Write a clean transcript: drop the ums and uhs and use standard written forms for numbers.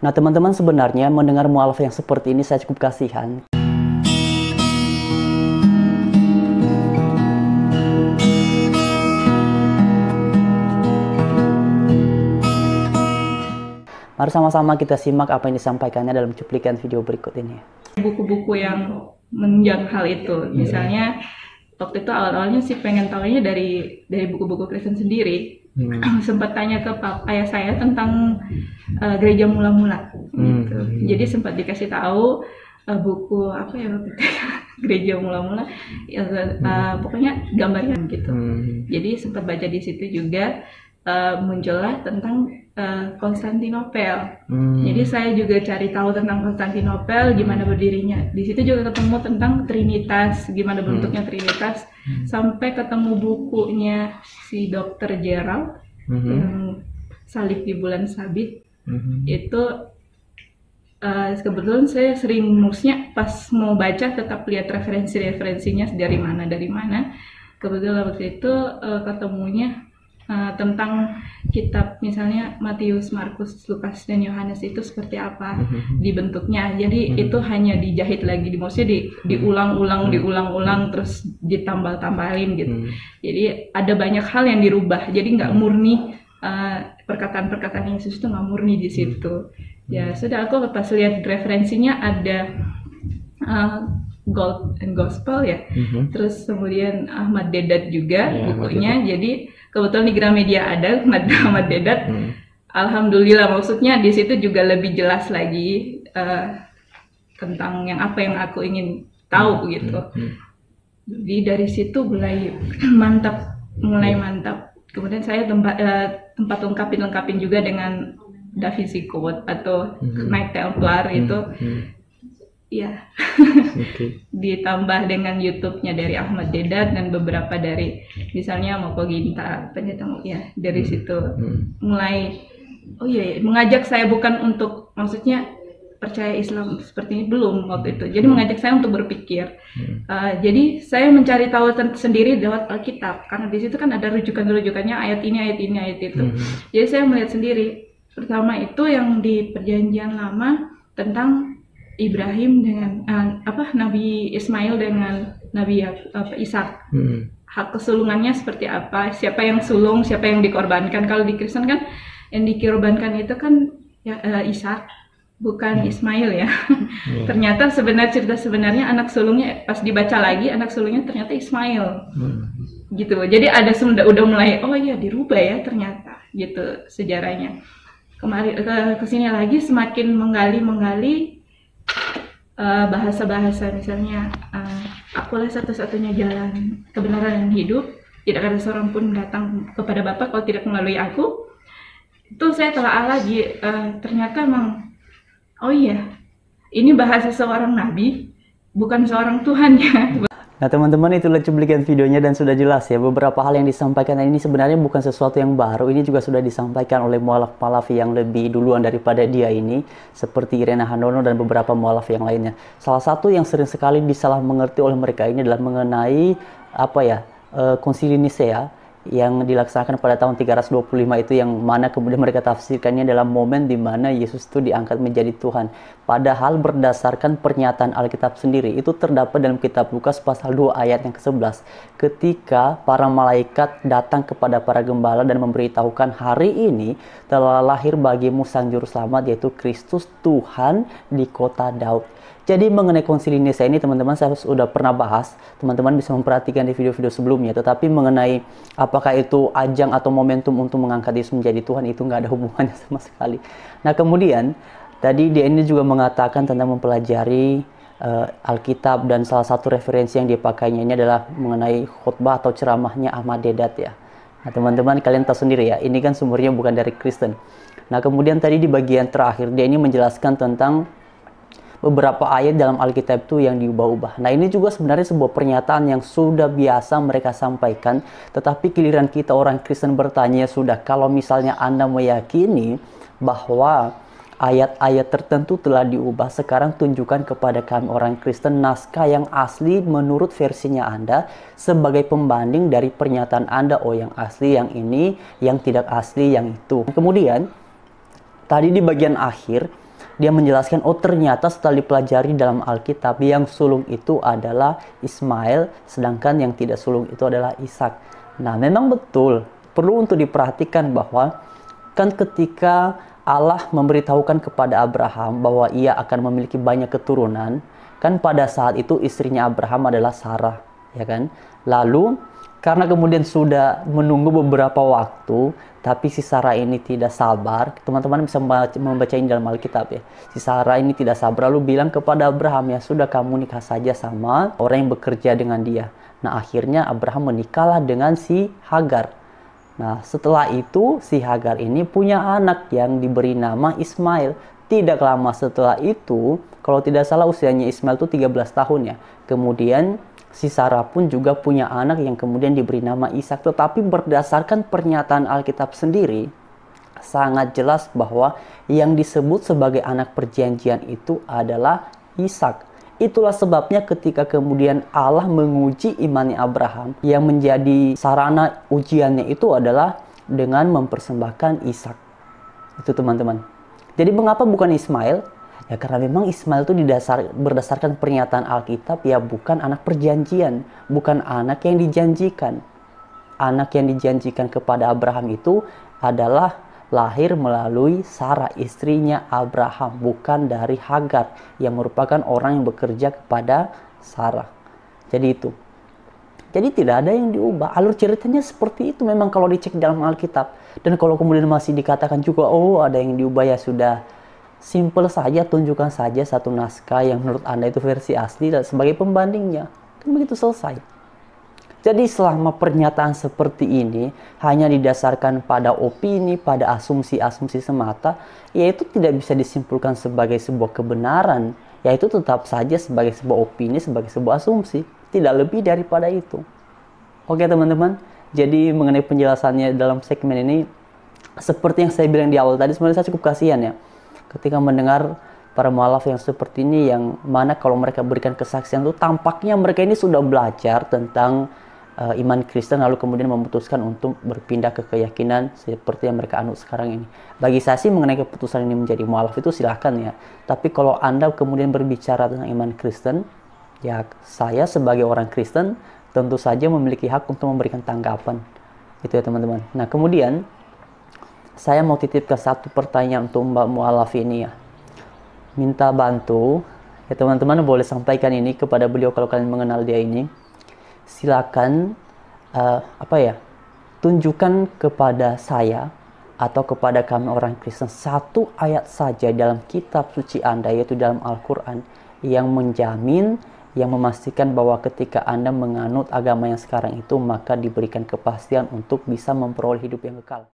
Nah teman-teman, sebenarnya mendengar mualaf yang seperti ini saya cukup kasihan. Mari sama-sama kita simak apa yang disampaikannya dalam cuplikan video berikut ini. Buku-buku yang menunjang hal itu, misalnya waktu itu awal-awalnya sih pengen tahunya dari buku-buku Kristen sendiri. Sempat tanya ke ayah saya tentang gereja mula-mula gitu. Jadi sempat dikasih tahu buku apa ya waktu itu gereja mula-mula pokoknya gambarnya gitu. Jadi sempat baca di situ juga muncullah tentang Konstantinopel. Jadi saya juga cari tahu tentang Konstantinopel, gimana berdirinya. Di situ juga ketemu tentang Trinitas, gimana bentuknya Trinitas, sampai ketemu bukunya si Dr. Gerald yang Salib di Bulan Sabit. Itu kebetulan saya sering maksudnya pas mau baca tetap lihat referensinya dari mana. Kebetulan waktu itu ketemunya tentang kitab misalnya Matius, Markus, Lukas, dan Yohanes itu seperti apa dibentuknya. Jadi itu hanya dijahit lagi, maksudnya diulang-ulang terus ditambal-tambalin gitu. Jadi ada banyak hal yang dirubah. Jadi nggak murni perkataan-perkataan Yesus itu nggak murni di situ. Ya sudah, aku pas lihat referensinya ada Gold and Gospel ya. Terus kemudian Ahmad Deedat juga bukunya. Jadi kebetulan di Gramedia ada Ahmad Deedat. Alhamdulillah, maksudnya di situ juga lebih jelas lagi tentang apa yang aku ingin tahu gitu. Jadi dari situ mulai mantap. Kemudian saya tempat lengkapin juga dengan Da Vinci Code atau Knight Templar itu. Ya, ditambah dengan YouTube-nya dari Ahmad Deedat dan beberapa dari misalnya Moko Ginta, ya dari situ mulai mengajak saya bukan untuk maksudnya percaya Islam seperti ini, belum waktu itu. Jadi mengajak saya untuk berpikir. Jadi saya mencari tahu sendiri lewat Alkitab, karena di situ kan ada rujukannya ayat ini, ayat itu. Jadi saya melihat sendiri. Pertama itu yang di Perjanjian Lama tentang Ibrahim dengan Nabi Ismail dengan Nabi Ishak. Hak kesulungannya seperti apa? Siapa yang sulung, siapa yang dikorbankan? Kalau di Kristen kan yang dikorbankan itu kan Ishak, bukan Ismail ya. Ternyata cerita sebenarnya anak sulungnya pas dibaca lagi anak sulungnya ternyata Ismail. Gitu. Jadi ada udah mulai dirubah ya ternyata gitu sejarahnya. Kemarin kesini lagi semakin menggali bahasa-bahasa misalnya akulah satu-satunya jalan kebenaran dan hidup, tidak ada seorang pun datang kepada Bapa kalau tidak melalui aku. Itu saya telah lagi ternyata emang ini bahasa seorang nabi, bukan seorang Tuhan ya. Nah teman-teman, itulah cuplikan videonya dan sudah jelas ya beberapa hal yang disampaikan ini sebenarnya bukan sesuatu yang baru. Ini juga sudah disampaikan oleh mualaf-mualaf yang lebih duluan daripada dia ini, seperti Irena Handono dan beberapa mualaf yang lainnya. Salah satu yang sering sekali disalah mengerti oleh mereka ini adalah mengenai Konsili Nisea yang dilaksanakan pada tahun 325 itu, yang mana kemudian mereka tafsirkannya dalam momen di mana Yesus itu diangkat menjadi Tuhan. Padahal berdasarkan pernyataan Alkitab sendiri itu terdapat dalam kitab Lukas pasal 2 ayat yang ke-11, ketika para malaikat datang kepada para gembala dan memberitahukan hari ini telah lahir bagimu sang juru selamat, yaitu Kristus Tuhan di kota Daud. Jadi mengenai Konsili Nisea ini teman-teman saya sudah pernah bahas, teman-teman bisa memperhatikan di video-video sebelumnya. Tetapi mengenai apakah itu ajang atau momentum untuk mengangkat Yesus menjadi Tuhan, itu nggak ada hubungannya sama sekali. Nah kemudian tadi dia ini juga mengatakan tentang mempelajari Alkitab, dan salah satu referensi yang dipakainya ini adalah mengenai khotbah atau ceramahnya Ahmad Deedat ya. Nah teman-teman kalian tahu sendiri ya, ini kan sumbernya bukan dari Kristen. Nah kemudian tadi di bagian terakhir dia ini menjelaskan tentang beberapa ayat dalam Alkitab itu yang diubah-ubah. Nah ini juga sebenarnya sebuah pernyataan yang sudah biasa mereka sampaikan, tetapi giliran kita orang Kristen bertanya, sudah kalau misalnya Anda meyakini bahwa ayat-ayat tertentu telah diubah, sekarang tunjukkan kepada kami orang Kristen naskah yang asli menurut versinya Anda sebagai pembanding dari pernyataan Anda, yang asli yang ini, yang tidak asli yang itu. Kemudian tadi di bagian akhir dia menjelaskan, oh ternyata setelah dipelajari dalam Alkitab, yang sulung itu adalah Ismail, sedangkan yang tidak sulung itu adalah Ishak. Nah, memang betul, perlu untuk diperhatikan bahwa kan ketika Allah memberitahukan kepada Abraham bahwa ia akan memiliki banyak keturunan, kan pada saat itu istrinya Abraham adalah Sarah, ya kan? Lalu karena kemudian sudah menunggu beberapa waktu, tapi si Sarah ini tidak sabar. Teman-teman bisa membaca ini dalam Alkitab ya. Si Sarah ini tidak sabar lalu bilang kepada Abraham, ya sudah kamu nikah saja sama orang yang bekerja dengan dia. Nah, akhirnya Abraham menikahlah dengan si Hagar. Nah, setelah itu si Hagar ini punya anak yang diberi nama Ismail. Tidak lama setelah itu, kalau tidak salah usianya Ismail itu 13 tahun ya. Kemudian si Sarah pun juga punya anak yang kemudian diberi nama Ishak. Tetapi berdasarkan pernyataan Alkitab sendiri, sangat jelas bahwa yang disebut sebagai anak perjanjian itu adalah Ishak. Itulah sebabnya ketika kemudian Allah menguji imannya Abraham, yang menjadi sarana ujiannya itu adalah dengan mempersembahkan Ishak. Itu teman-teman. Jadi mengapa bukan Ismail? Ya karena memang Ismail itu berdasarkan pernyataan Alkitab ya bukan anak perjanjian, bukan anak yang dijanjikan. Anak yang dijanjikan kepada Abraham itu adalah lahir melalui Sarah, istrinya Abraham, bukan dari Hagar yang merupakan orang yang bekerja kepada Sarah. Jadi itu. Jadi tidak ada yang diubah. Alur ceritanya seperti itu memang kalau dicek dalam Alkitab. Dan kalau kemudian masih dikatakan juga, oh ada yang diubah, ya sudah. Simple saja, tunjukkan saja satu naskah yang menurut Anda itu versi asli dan sebagai pembandingnya. Kan begitu selesai. Jadi selama pernyataan seperti ini hanya didasarkan pada opini, pada asumsi-asumsi semata, yaitu tidak bisa disimpulkan sebagai sebuah kebenaran, yaitu tetap saja sebagai sebuah opini, sebagai sebuah asumsi, tidak lebih daripada itu. Oke teman-teman, jadi mengenai penjelasannya dalam segmen ini, seperti yang saya bilang di awal tadi, sebenarnya saya cukup kasihan ya, ketika mendengar para mualaf yang seperti ini, yang mana kalau mereka berikan kesaksian itu tampaknya mereka ini sudah belajar tentang iman Kristen lalu kemudian memutuskan untuk berpindah ke keyakinan seperti yang mereka anut sekarang ini. Bagi saya sih mengenai keputusan ini menjadi mualaf itu silahkan ya. Tapi kalau Anda kemudian berbicara tentang iman Kristen, ya saya sebagai orang Kristen tentu saja memiliki hak untuk memberikan tanggapan. Itu ya teman-teman. Nah kemudian saya mau titipkan satu pertanyaan untuk Mbak mualaf ini ya. Minta bantu ya teman-teman, boleh sampaikan ini kepada beliau kalau kalian mengenal dia ini. Silakan tunjukkan kepada saya atau kepada kami orang Kristen satu ayat saja dalam kitab suci Anda, yaitu dalam Al-Quran, yang menjamin, yang memastikan bahwa ketika Anda menganut agama yang sekarang itu, maka diberikan kepastian untuk bisa memperoleh hidup yang kekal.